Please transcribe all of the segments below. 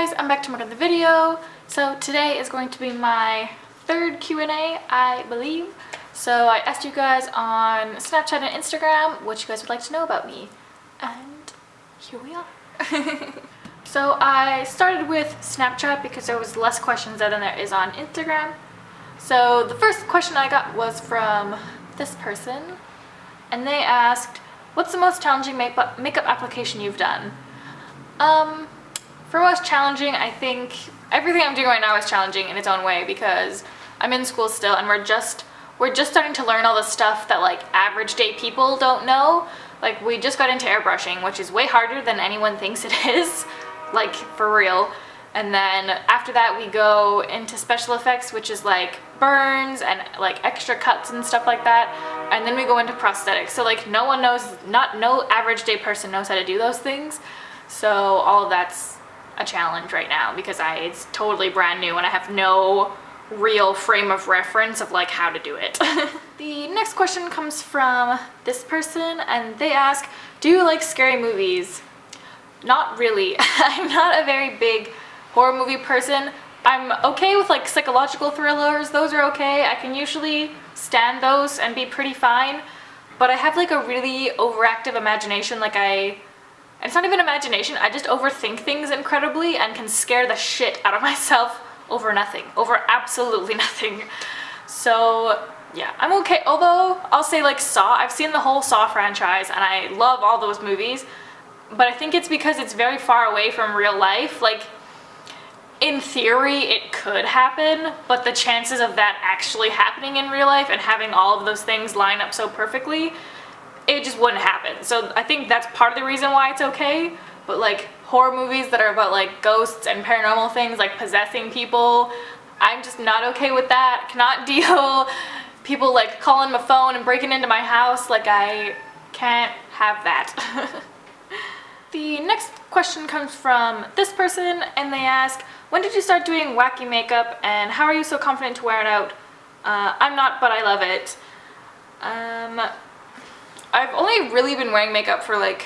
guys, I'm back to make another video. So today is going to be my third Q&A, I believe. So I asked you guys on Snapchat and Instagram what you guys would like to know about me. And here we are. So I started with Snapchat because there was less questions there than there is on Instagram. So the first question I got was from this person. And they asked, what's the most challenging makeup application you've done? For most challenging, I think everything I'm doing right now is challenging in its own way because I'm in school still and we're just starting to learn all the stuff that like average day people don't know. Like we just got into airbrushing, which is way harder than anyone thinks it is, like for real. And then after that we go into special effects, which is like burns and like extra cuts and stuff like that. And then we go into prosthetics. So like no average day person knows how to do those things. So all of that's a challenge right now because it's totally brand new and I have no real frame of reference of like how to do it. The next question comes from this person and they ask, do you like scary movies? Not really. I'm not a very big horror movie person. I'm okay with like psychological thrillers, those are okay. I can usually stand those and be pretty fine, but I have like a really overactive imagination. It's not even imagination, I just overthink things incredibly and can scare the shit out of myself over nothing, over absolutely nothing. So yeah, I'm okay, although I'll say like Saw, I've seen the whole Saw franchise and I love all those movies, but I think it's because it's very far away from real life. Like in theory it could happen, but the chances of that actually happening in real life and having all of those things line up so perfectly, it just wouldn't happen. So I think that's part of the reason why it's okay. But like horror movies that are about like ghosts and paranormal things like possessing people, I'm just not okay with that. Cannot deal people like calling my phone and breaking into my house. Like I can't have that. The next question comes from this person and they ask, when did you start doing wacky makeup and how are you so confident to wear it out? I'm not, but I love it. I've only really been wearing makeup for like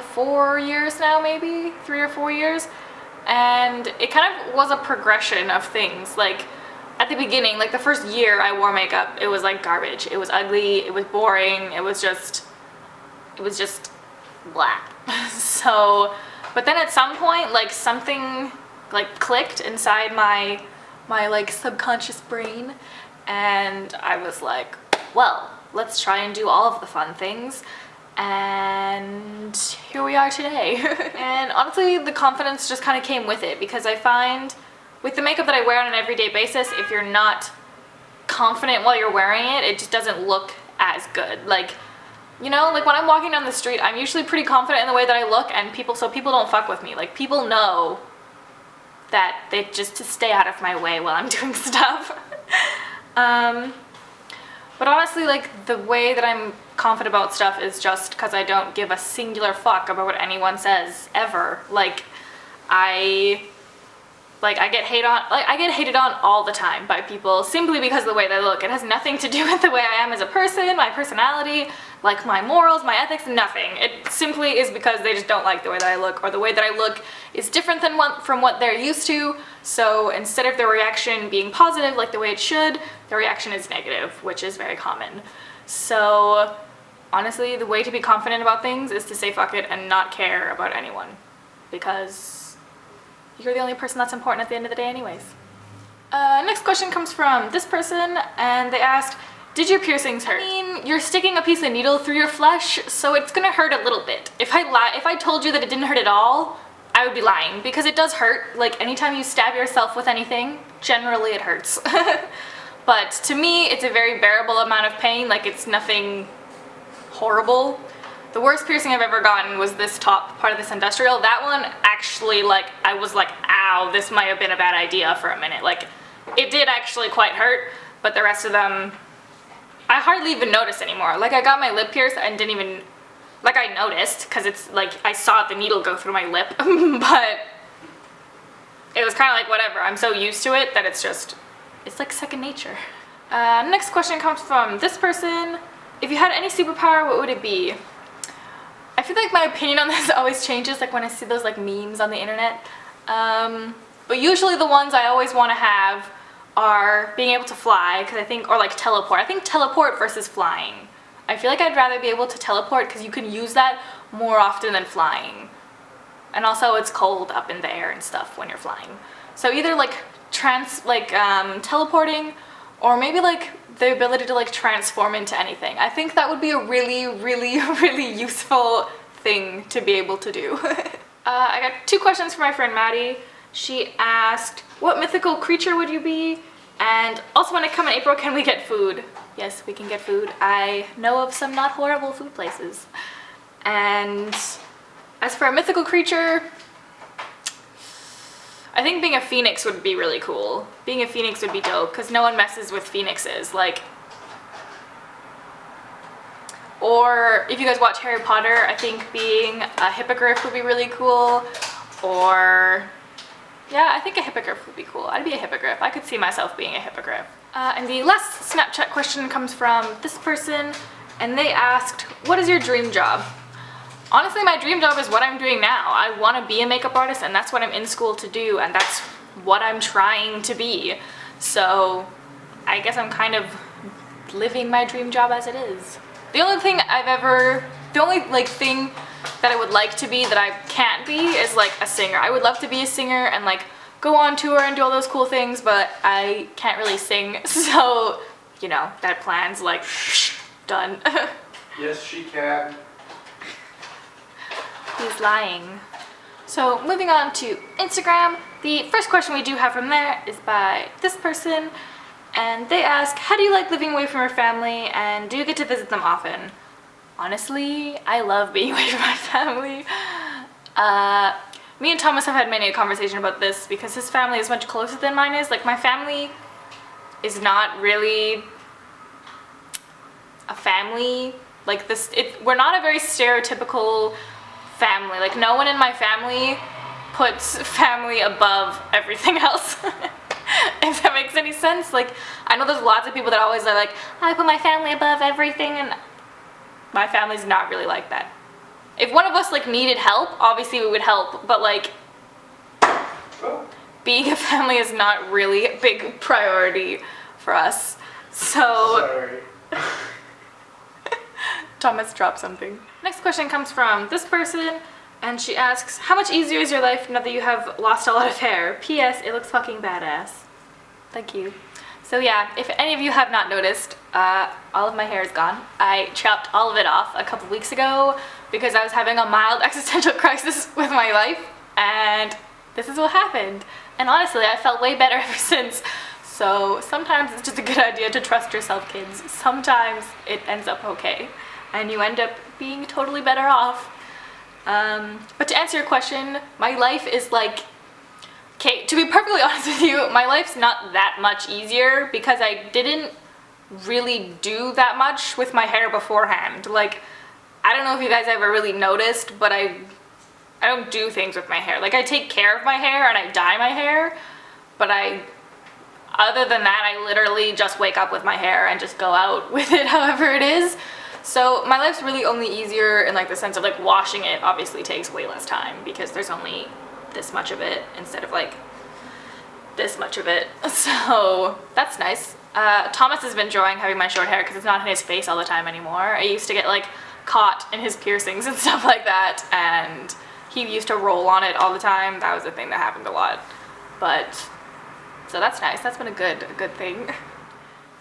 4 years now, maybe 3 or 4 years, and it kind of was a progression of things. Like at the beginning, like the first year I wore makeup, it was like garbage. It was ugly, it was boring, it was just black. So, but then at some point like something like clicked inside my like subconscious brain and I was like, well, let's try and do all of the fun things, and here we are today. And honestly the confidence just kind of came with it because I find with the makeup that I wear on an everyday basis, if you're not confident while you're wearing it, it just doesn't look as good. Like, you know, like when I'm walking down the street, I'm usually pretty confident in the way that I look and people don't fuck with me. Like people know that they just to stay out of my way while I'm doing stuff. But honestly, like the way that I'm confident about stuff is just because I don't give a singular fuck about what anyone says ever. I get hated on all the time by people simply because of the way they look. It has nothing to do with the way I am as a person, my personality, like my morals, my ethics, nothing. It simply is because they just don't like the way that I look, or the way that I look is different from what they're used to. So instead of their reaction being positive like the way it should, their reaction is negative, which is very common. So honestly, the way to be confident about things is to say fuck it and not care about anyone, because you're the only person that's important at the end of the day anyways. Next question comes from this person and they asked, did your piercings hurt? I mean, you're sticking a piece of needle through your flesh, so it's gonna hurt a little bit. If I told you that it didn't hurt at all, I would be lying, because it does hurt. Like anytime you stab yourself with anything, generally it hurts. But to me, it's a very bearable amount of pain. Like it's nothing horrible. The worst piercing I've ever gotten was this top part of this industrial. That one actually, like, I was like, ow, this might have been a bad idea for a minute. Like, it did actually quite hurt, but the rest of them, I hardly even notice anymore. Like, I got my lip pierced and didn't even, like, I noticed, because it's like, I saw the needle go through my lip, but it was kind of like, whatever. I'm so used to it that it's like second nature. Next question comes from this person. If you had any superpower, what would it be? I feel like my opinion on this always changes, like when I see those like memes on the internet. But usually the ones I always want to have are being able to fly, because I think, or like teleport. I think teleport versus flying. I feel like I'd rather be able to teleport because you can use that more often than flying. And also it's cold up in the air and stuff when you're flying. So either like teleporting, or maybe like the ability to like transform into anything. I think that would be a really, really, really useful thing to be able to do. I got 2 questions from my friend Maddie. She asked, what mythical creature would you be? And also, when I come in April, can we get food? Yes, we can get food. I know of some not horrible food places. And as for a mythical creature, I think being a phoenix would be really cool. Being a phoenix would be dope, because no one messes with phoenixes. Like, or if you guys watch Harry Potter, I think being a hippogriff would be really cool. Or, yeah, I think a hippogriff would be cool. I'd be a hippogriff. I could see myself being a hippogriff. And the last Snapchat question comes from this person, and they asked, what is your dream job? Honestly, my dream job is what I'm doing now. I want to be a makeup artist, and that's what I'm in school to do, and that's what I'm trying to be. So I guess I'm kind of living my dream job as it is. The only thing like thing that I would like to be that I can't be is like a singer. I would love to be a singer and like go on tour and do all those cool things, but I can't really sing, so you know, that plan's like done. Yes, she can. He's lying. So moving on to Instagram, the first question we do have from there is by this person, and they ask, how do you like living away from your family, and do you get to visit them often? Honestly, I love being away from my family. Me and Thomas have had many a conversation about this, because his family is much closer than mine is. Like, my family is not really a family like this. We're not a very stereotypical family. Like, no one in my family puts family above everything else. If that makes any sense. Like, I know there's lots of people that always are like, I put my family above everything, and my family's not really like that. If one of us like needed help, obviously we would help, but like being a family is not really a big priority for us. So Sorry. Thomas dropped something. Next question comes from this person, and she asks, how much easier is your life now that you have lost a lot of hair? P.S. It looks fucking badass. Thank you. So yeah, if any of you have not noticed, all of my hair is gone. I chopped all of it off a couple weeks ago because I was having a mild existential crisis with my life, and this is what happened. And honestly, I felt way better ever since. So sometimes it's just a good idea to trust yourself, kids. Sometimes it ends up okay, and you end up being totally better off. But to answer your question, my life is like, okay, to be perfectly honest with you, my life's not that much easier because I didn't really do that much with my hair beforehand. Like, I don't know if you guys ever really noticed, but I don't do things with my hair. Like, I take care of my hair and I dye my hair, but other than that, I literally just wake up with my hair and just go out with it however it is. So my life's really only easier in like the sense of like washing it obviously takes way less time because there's only this much of it instead of like this much of it. So that's nice. Thomas has been enjoying having my short hair because it's not in his face all the time anymore. I used to get like caught in his piercings and stuff like that, and he used to roll on it all the time. That was a thing that happened a lot. But so that's nice. That's been a good thing.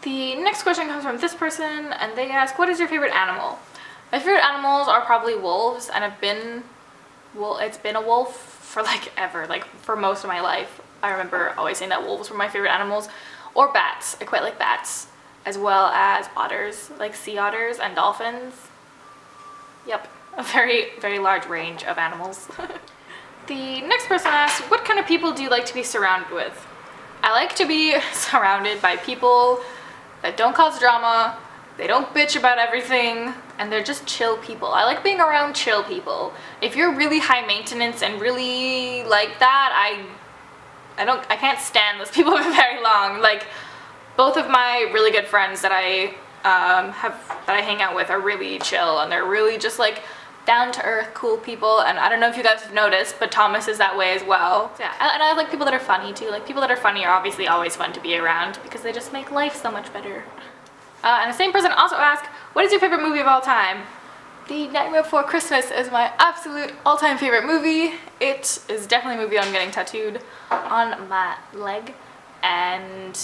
The next question comes from this person, and they ask, what is your favorite animal? My favorite animals are probably wolves, and it's been a wolf for like ever, like for most of my life. I remember always saying that wolves were my favorite animals, or bats. I quite like bats, as well as otters, like sea otters and dolphins. Yep, a very, very large range of animals. The next person asks, what kind of people do you like to be surrounded with? I like to be surrounded by people that don't cause drama, they don't bitch about everything, and they're just chill people. I like being around chill people. If you're really high maintenance and really like that, I can't stand those people for very long. Like, both of my really good friends that I hang out with are really chill, and they're really just like down-to-earth, cool people, and I don't know if you guys have noticed, but Thomas is that way as well. So, yeah, and I like people that are funny too. Like, people that are funny are obviously always fun to be around because they just make life so much better. And the same person also asked, what is your favorite movie of all time? The Nightmare Before Christmas is my absolute all-time favorite movie. It is definitely a movie I'm getting tattooed on my leg, and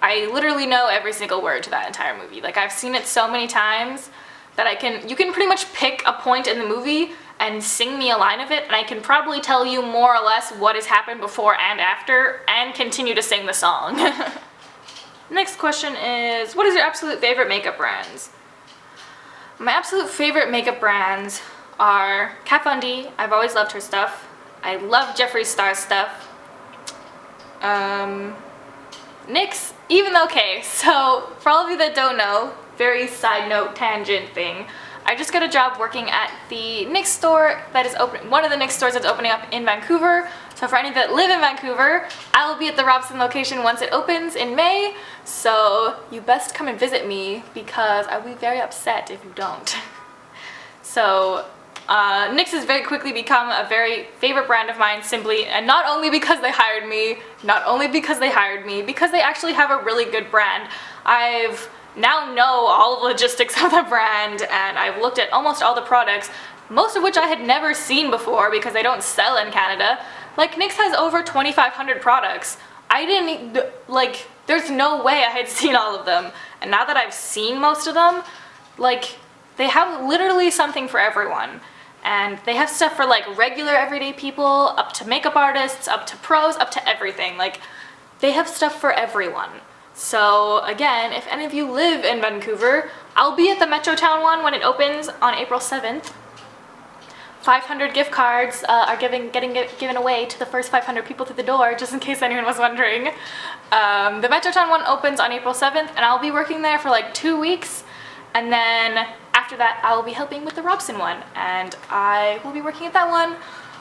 I literally know every single word to that entire movie. Like, I've seen it so many times that you can pretty much pick a point in the movie and sing me a line of it, and I can probably tell you more or less what has happened before and after, and continue to sing the song. Next question is, what is your absolute favorite makeup brands? My absolute favorite makeup brands are Kat Von D. I've always loved her stuff. I love Jeffree Star's stuff. NYX, even though, okay, so for all of you that don't know, very side note tangent thing, I just got a job working at the NYX store that is open, one of the NYX stores that's opening up in Vancouver. So for any that live in Vancouver, I will be at the Robson location once it opens in May. So you best come and visit me because I will be very upset if you don't. So NYX has very quickly become a very favorite brand of mine, simply, and not only because they hired me, because they actually have a really good brand. I've now know all the logistics of the brand, and I've looked at almost all the products, most of which I had never seen before because they don't sell in Canada. Like, NYX has over 2,500 products. I didn't, like, there's no way I had seen all of them. And now that I've seen most of them, like, they have literally something for everyone. And they have stuff for, like, regular everyday people, up to makeup artists, up to pros, up to everything. Like, they have stuff for everyone. So again, if any of you live in Vancouver, I'll be at the Metrotown one when it opens on April 7th. 500 gift cards are getting given away to the first 500 people through the door, just in case anyone was wondering. The Metrotown one opens on April 7th, and I'll be working there for like 2 weeks. And then after that, I'll be helping with the Robson one, and I will be working at that one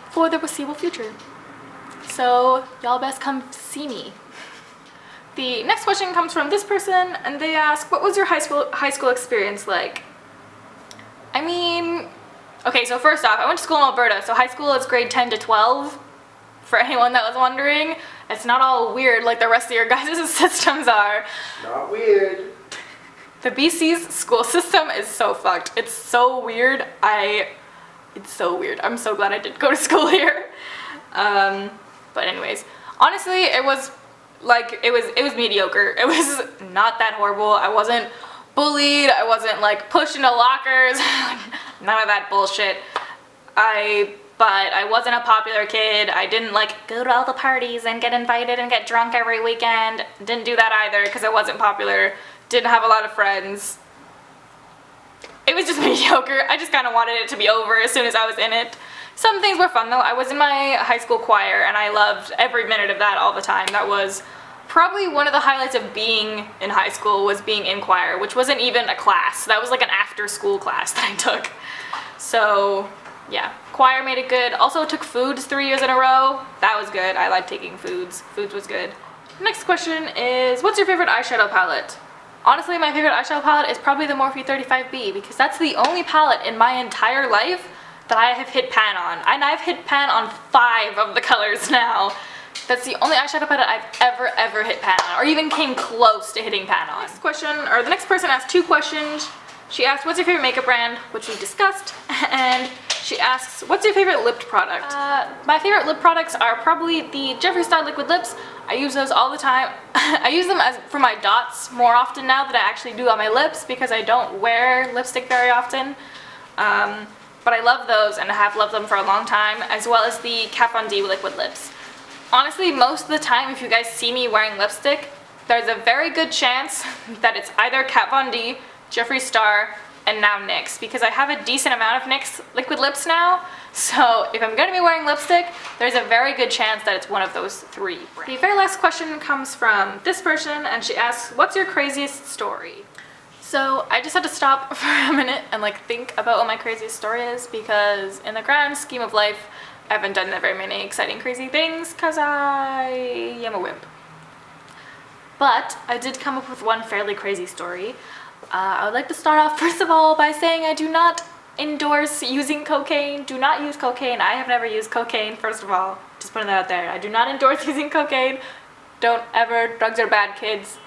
for the foreseeable future. So y'all best come see me. The next question comes from this person, and they ask, what was your high school experience like? I mean, okay, so first off, I went to school in Alberta, so high school is grade 10 to 12, for anyone that was wondering. It's not all weird like the rest of your guys' systems are. Not weird. The BC's school system is so fucked. It's so weird. It's so weird. I'm so glad I did go to school here. But anyways, honestly, it was mediocre. It was not that horrible. I wasn't bullied. I wasn't like pushed into lockers. None of that bullshit. But I wasn't a popular kid. I didn't like go to all the parties and get invited and get drunk every weekend. Didn't do that either because I wasn't popular. Didn't have a lot of friends. It was just mediocre. I just kind of wanted it to be over as soon as I was in it. Some things were fun though. I was in my high school choir and I loved every minute of that all the time. That was probably one of the highlights of being in high school, was being in choir, which wasn't even a class. That was like an after school class that I took. So yeah, choir made it good. Also took foods 3 years in a row. That was good. I liked taking foods. Foods was good. Next question is, what's your favorite eyeshadow palette? Honestly, my favorite eyeshadow palette is probably the Morphe 35B because that's the only palette in my entire life that I have hit pan on. And I've hit pan on 5 of the colors now. That's the only eyeshadow palette I've ever hit pan on, or even came close to hitting pan on. Next question, or the next person asked 2 questions. She asked, what's your favorite makeup brand, which we discussed, and she asks, what's your favorite lip product? My favorite lip products are probably the Jeffree Star liquid lips. I use those all the time. I use them for my dots more often now than I actually do on my lips because I don't wear lipstick very often. But I love those and I have loved them for a long time, as well as the Kat Von D liquid lips. Honestly, most of the time if you guys see me wearing lipstick, there's a very good chance that it's either Kat Von D, Jeffree Star, and now NYX, because I have a decent amount of NYX liquid lips now. So if I'm going to be wearing lipstick, there's a very good chance that it's one of those 3 brands. The very last question comes from this person, and she asks, what's your craziest story? So I just had to stop for a minute and like think about what my craziest story is, because in the grand scheme of life, I haven't done that very many exciting crazy things because I am a wimp. But I did come up with one fairly crazy story. I would like to start off first of all by saying I do not endorse using cocaine. Do not use cocaine. I have never used cocaine, first of all. Just putting that out there. I do not endorse using cocaine. Don't ever. Drugs are bad, kids.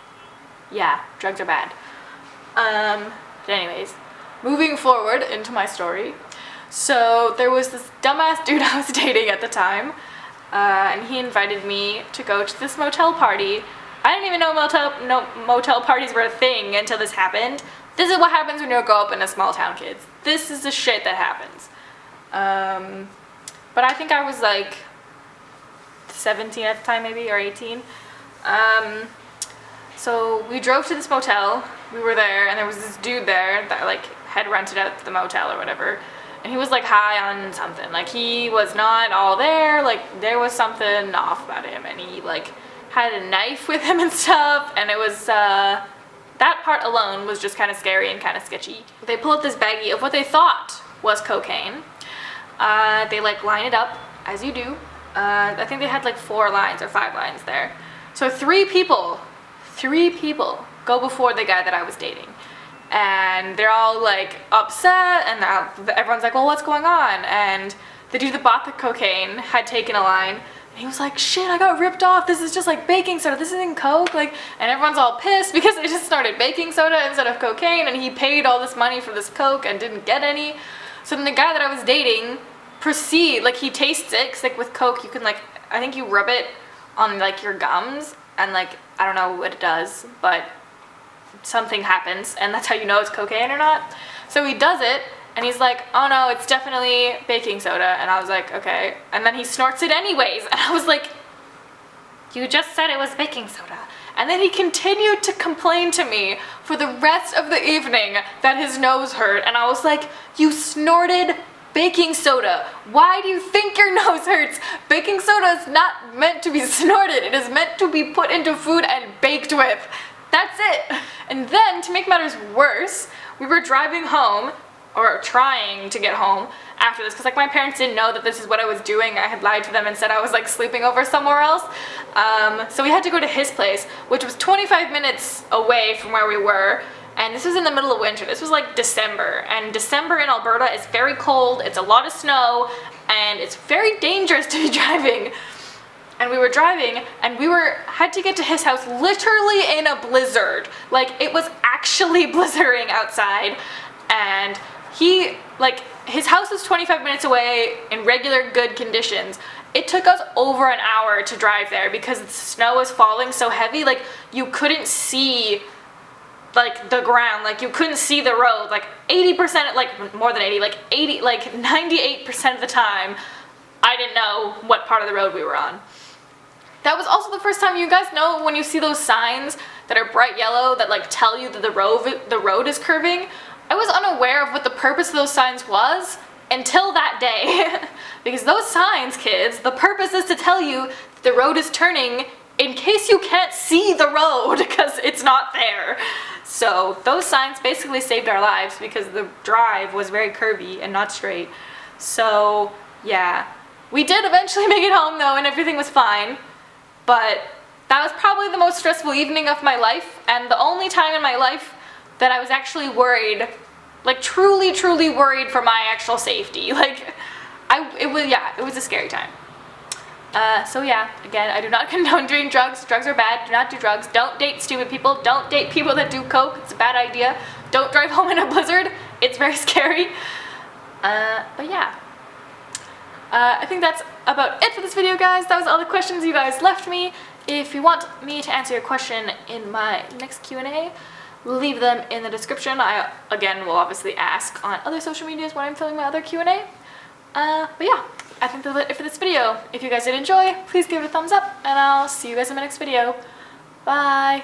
Yeah, drugs are bad. But anyways, moving forward into my story. So there was this dumbass dude I was dating at the time, and he invited me to go to this motel party. I didn't even know motel parties were a thing until this happened. This is what happens when you grow up in a small town, kids. This is the shit that happens. But I think I was like 17 at the time, maybe, or 18. So we drove to this motel. We were there, and there was this dude there that like had rented out the motel or whatever. And he was like high on something. Like he was not all there. Like there was something off about him, and he like had a knife with him and stuff. And it was that part alone was just kind of scary and kind of sketchy. They pull up this baggie of what they thought was cocaine. They like line it up as you do. I think they had like 4 lines or 5 lines there. So 3 people go before the guy that I was dating. And they're all like upset, and everyone's like, well, what's going on? And the dude that bought the cocaine had taken a line, and he was like, shit, I got ripped off. This is just like baking soda. This isn't coke. Like, and everyone's all pissed because they just started baking soda instead of cocaine, and he paid all this money for this coke and didn't get any. So then the guy that I was dating like he tastes it, cause like with coke you can like, I think you rub it on like your gums, and like, I don't know what it does, but something happens, and that's how you know it's cocaine or not. So he does it, and he's like, oh no, it's definitely baking soda. And I was like, okay. And then he snorts it anyways, and I was like, you just said it was baking soda. And then he continued to complain to me for the rest of the evening that his nose hurt, and I was like, you snorted baking soda. Why do you think your nose hurts? Baking soda is not meant to be snorted. It is meant to be put into food and baked with. That's it. And then, to make matters worse, we were driving home, or trying to get home after this, because like my parents didn't know that this is what I was doing. I had lied to them and said I was like sleeping over somewhere else. So we had to go to his place, which was 25 minutes away from where we were. And this was in the middle of winter. This was like December, and December in Alberta is very cold. It's a lot of snow, and it's very dangerous to be driving. And we were driving, and had to get to his house literally in a blizzard. Like, it was actually blizzarding outside, and his house was 25 minutes away in regular good conditions. It took us over an hour to drive there because the snow was falling so heavy, like, you couldn't see like the ground, like you couldn't see the road, like 80%, like more than 80, like 80, like 98% of the time, I didn't know what part of the road we were on. That was also the first time, you guys know when you see those signs that are bright yellow that like tell you that the road is curving. I was unaware of what the purpose of those signs was until that day. Because those signs, kids, the purpose is to tell you that the road is turning in case you can't see the road because it's not there. So those signs basically saved our lives because the drive was very curvy and not straight. So yeah, we did eventually make it home though, and everything was fine. But that was probably the most stressful evening of my life, and the only time in my life that I was actually worried, like truly worried for my actual safety. Like, it was a scary time. So yeah, again, I do not condone doing drugs. Drugs are bad. Do not do drugs. Don't date stupid people. Don't date people that do coke. It's a bad idea. Don't drive home in a blizzard. It's very scary. But yeah. I think that's about it for this video, guys. That was all the questions you guys left me. If you want me to answer your question in my next Q&A, leave them in the description. I, again, will obviously ask on other social medias when I'm filming my other Q&A. But yeah, I think that's it for this video. If you guys did enjoy, please give it a thumbs up, and I'll see you guys in my next video. Bye!